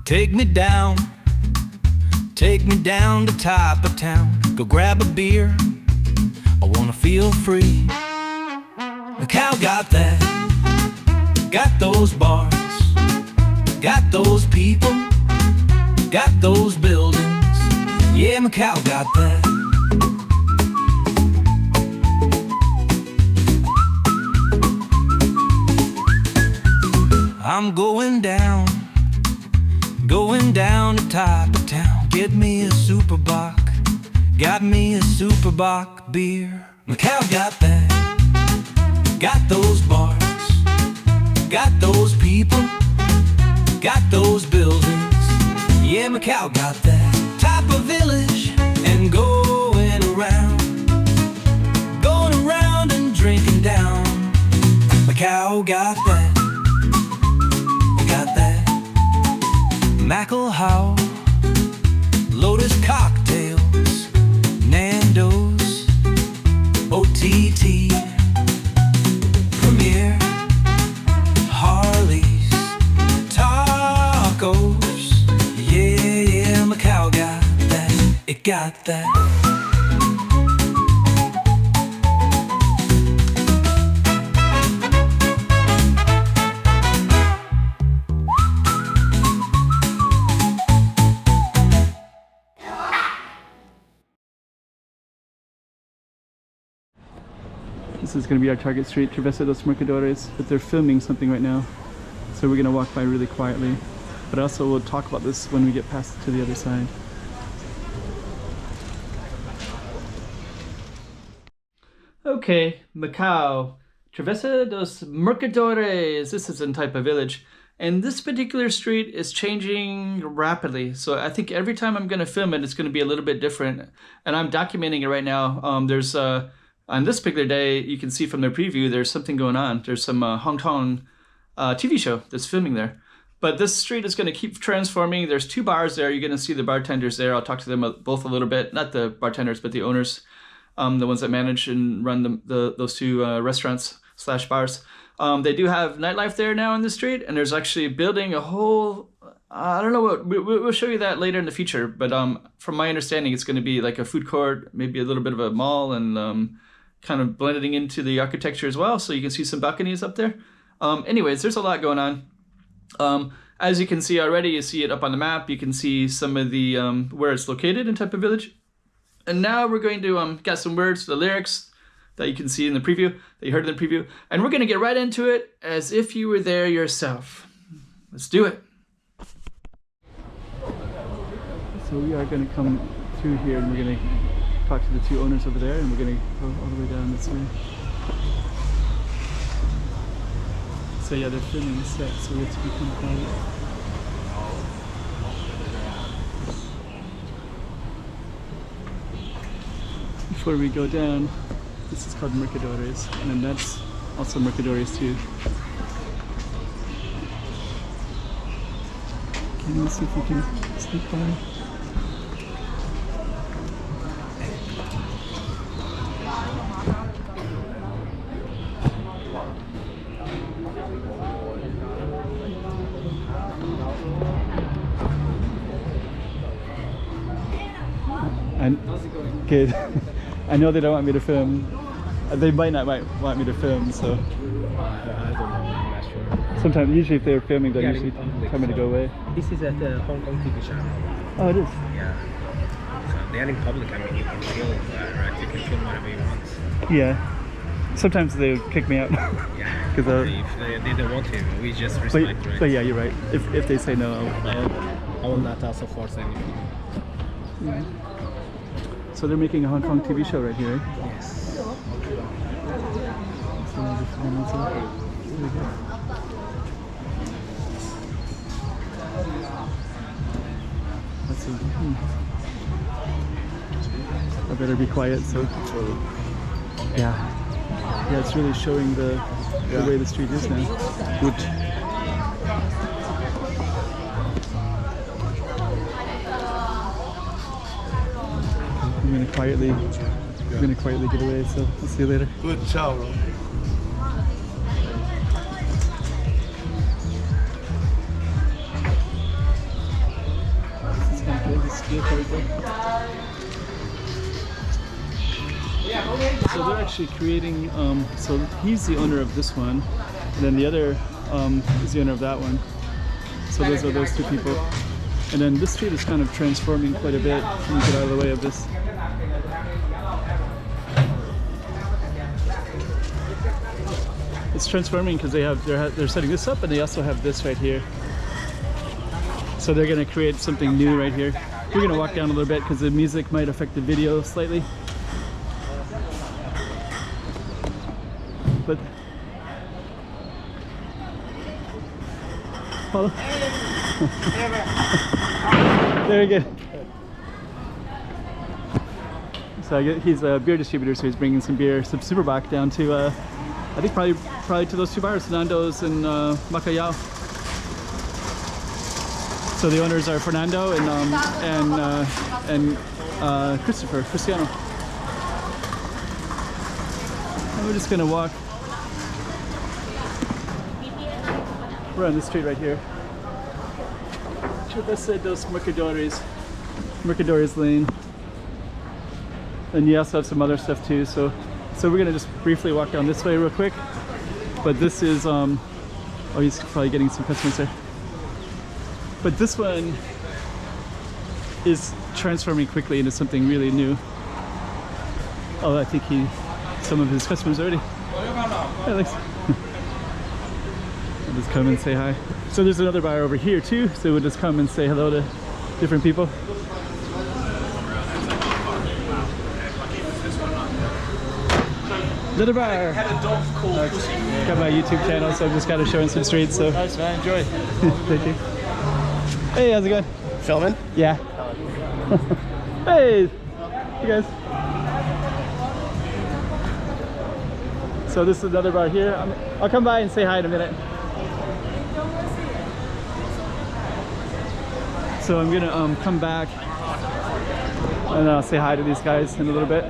Take me down to Taipa town. Go grab a beer, I wanna feel free. Macau got that, got those bars, got those people, got those buildings. Yeah, Macau got that. I'm going down to Taipa town. Get me a super bock, got me a super bock beer. Macau got that, got those bars, got those people, got those buildings. Yeah, Macau got that. Taipa village and going around and drinking down. Macau got that, got that. Macau, Lotus cocktails, Nando's, OTT, Premier, Harley's, tacos. Yeah, Macau got that, it got that. This is going to be our target street, Travessa dos Mercadores, but they're filming something right now, so we're going to walk by really quietly. But also we'll talk about this when we get past to the other side. Okay, Macau, Travessa dos Mercadores. This is in Taipa village, and this particular street is changing rapidly. So I think every time I'm going to film it, it's going to be a little bit different, and I'm documenting it right now. On this particular day, you can see from the preview, there's something going on. There's some Hong Kong TV show that's filming there. But this street is going to keep transforming. There's two bars there. You're going to see the bartenders there. I'll talk to them both a little bit. Not the bartenders, but the owners, the ones that manage and run those two restaurants / bars. They do have nightlife there now in the street, and there's actually building a whole... I don't know what... We'll show you that later in the future. But from my understanding, it's going to be like a food court, maybe a little bit of a mall, and... kind of blending into the architecture as well, so you can see some balconies up there. Anyways, there's a lot going on. As you can see already, you see it up on the map. You can see some of the where it's located in Taipa village. And now we're going to get some words, the lyrics that you can see in the preview, that you heard in the preview, and we're going to get right into it as if you were there yourself. Let's do it. So we are going to come through here, and we're going to talk to the two owners over there, and we're going to go all the way down this way. So yeah, they're filming the set, so we have to become quiet. Before we go down, this is called Mercadores, and then that's also Mercadores too. Can we see if we can sneak by? How's it going? Good. I know they don't want me to film. They might not want me to film, so. I don't know, I'm not sure. Sometimes, usually if they're filming, they'll Yeah, usually in public, tell me to go away. This is at the Hong Kong TV channel. Oh, it is? Yeah. So they are in public, I mean, you can film, right? You can film whatever you want. Yeah. Sometimes they'll kick me out. Yeah. If they don't want to, we just respect, right? But yeah, you're right. If they say no, I will not also force anything. Yeah. So they're making a Hong Kong TV show right here, right? Yes. So just really good. Let's see. I better be quiet, so yeah, it's really showing the way the street is now. Good. I'm gonna quietly get away, so I'll see you later. Good, ciao. this vehicle right there. So they're actually creating, so he's the owner of this one, and then the other is the owner of that one. So those are those two people. And then this street is kind of transforming quite a bit. Let me get out of the way of this. It's transforming because they're setting this up, and they also have this right here. So they're going to create something new right here. We're going to walk down a little bit because the music might affect the video slightly. But follow. Very good. So he's a beer distributor, so he's bringing some beer, some Superbach down to, I think probably to those two bars, Nando's and Macau. So the owners are Fernando and Cristiano. And we're just gonna walk around the street right here. Travessa dos Mercadores Lane. And you also have some other stuff too. So we're gonna just briefly walk down this way real quick. But this is oh, he's probably getting some customers there. But this one is transforming quickly into something really new. Oh, I think some of his customers already. Hey, Alex. I'll just come and say hi. So there's another bar over here too, so we'll just come and say hello to different people. Another bar. Got my YouTube channel, so I'm just kind of showing some streets. So Nice, man. Enjoy. thank you. Hey, how's it going? Filming? Yeah. Hey, you guys. So this is another bar here. I'll come by and say hi in a minute. So I'm gonna come back and I'll say hi to these guys in a little bit.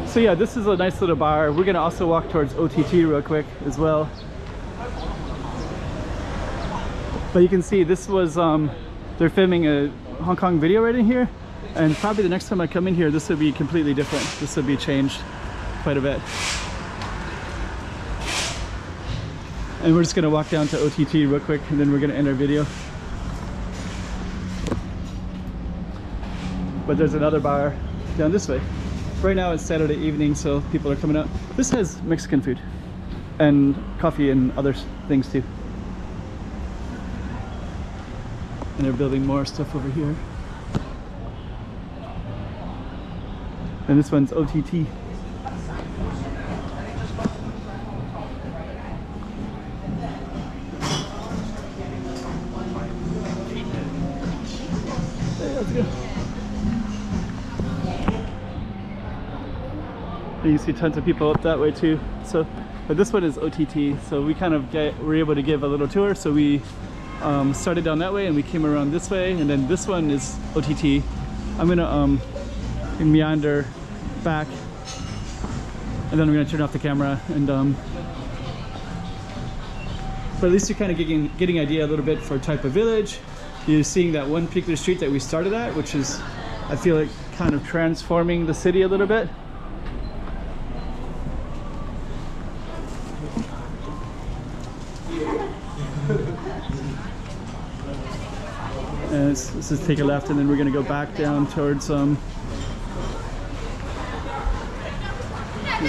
So yeah, this is a nice little bar. We're gonna also walk towards OTT real quick as well. But you can see this was, they're filming a Hong Kong video right in here. And probably the next time I come in here, this will be completely different. This will be changed quite a bit. And we're just gonna walk down to OTT real quick, and then we're gonna end our video. But there's another bar down this way. Right now it's Saturday evening, so people are coming out. This has Mexican food and coffee and other things too. And they're building more stuff over here. And this one's OTT. Hey, let's go. And you see tons of people up that way too. So, but this one is OTT. So we kind of were able to give a little tour. So we started down that way and we came around this way, and then this one is OTT. I'm gonna meander back, and then I'm gonna turn off the camera. And but at least you're kind of getting idea a little bit for Taipa Village. You're seeing that one particular street that we started at, which is, I feel like, kind of transforming the city a little bit. And let's just take a left, and then we're going to go back down towards there's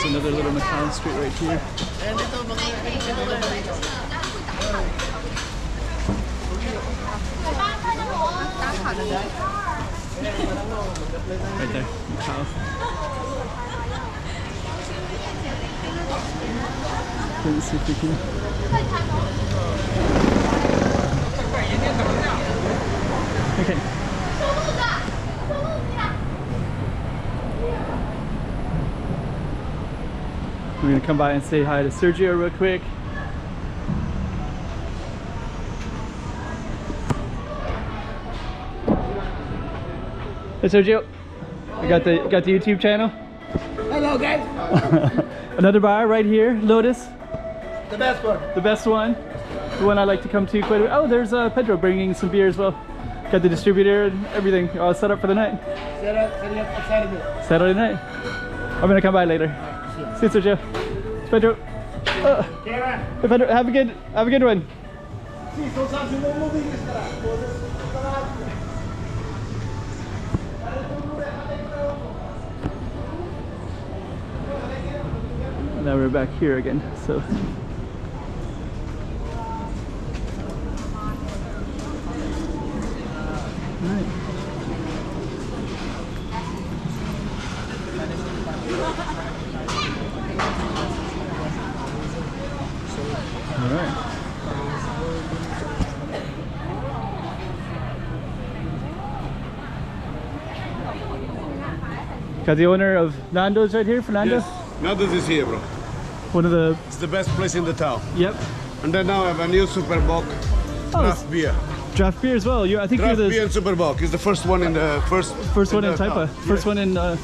another little Macau street right here. Right there, Macau. Let's see if we can. Okay. We're gonna come by and say hi to Sergio real quick. Hey Sergio, I got the YouTube channel. Hello, guys. Another bar right here, Lotus. The best one. The best one. The one I like to come to quite a bit. Oh, there's Pedro bringing some beer as well. Got the distributor and everything all set up for the night. Setting up for Saturday. Saturday night. I'm gonna come by later. See you, Sergio. Pedro. Pedro, have a good one. Now we're back here again. So. Right. All right. Got the owner of Nando's right here, Fernando. Yes, Nando's is here, bro. One of the. It's the best place in the town. Yep. And then now I have a new Super Bock craft beer. Draft beer as well. I think Draft you're beer the and Super Bock is the first one in the first one in the Taipa. town. First one in. Dun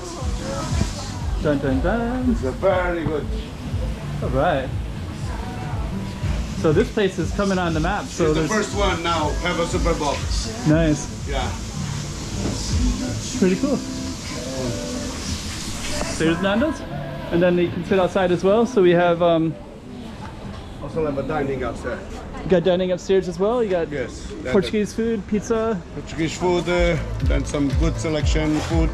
dun dun. It's a very good. All right. So this place is coming on the map. So It's the there's first one now. Have a Super Bock. nice. Yeah. Pretty cool. There's Nando's, and then you can sit outside as well. So we have Also have a dining outside. you got dining upstairs as well. You got Yes. Portuguese food, pizza. Portuguese food, then some good selection food.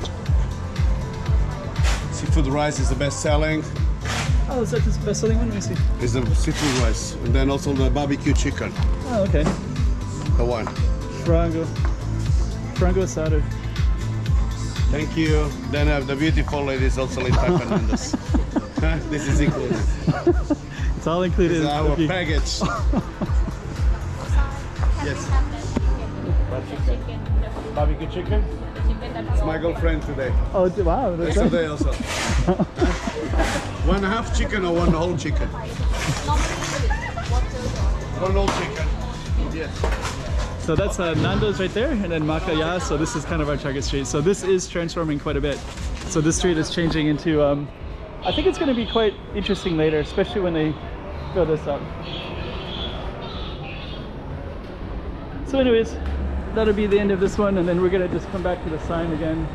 Seafood rice is the best selling. Oh, is that the best selling one? Let me see. Is the seafood rice, and then also the barbecue chicken. Oh, okay. The one. Frango asado. Thank you. Then I have the beautiful ladies also in Taipa Nando's. This is included. It's all included. This is our Okay. package. Yes. Barbecue chicken. It's my girlfriend today. Oh, wow. That's Next day also. 1/2 chicken or one whole chicken? One whole chicken. Yes. So that's Nando's right there, and then Macau. So this is kind of our target street. So this is transforming quite a bit. So this street is changing into, I think it's going to be quite interesting later, especially when they fill this up. So anyways, that'll be the end of this one, and then we're going to just come back to the sign again.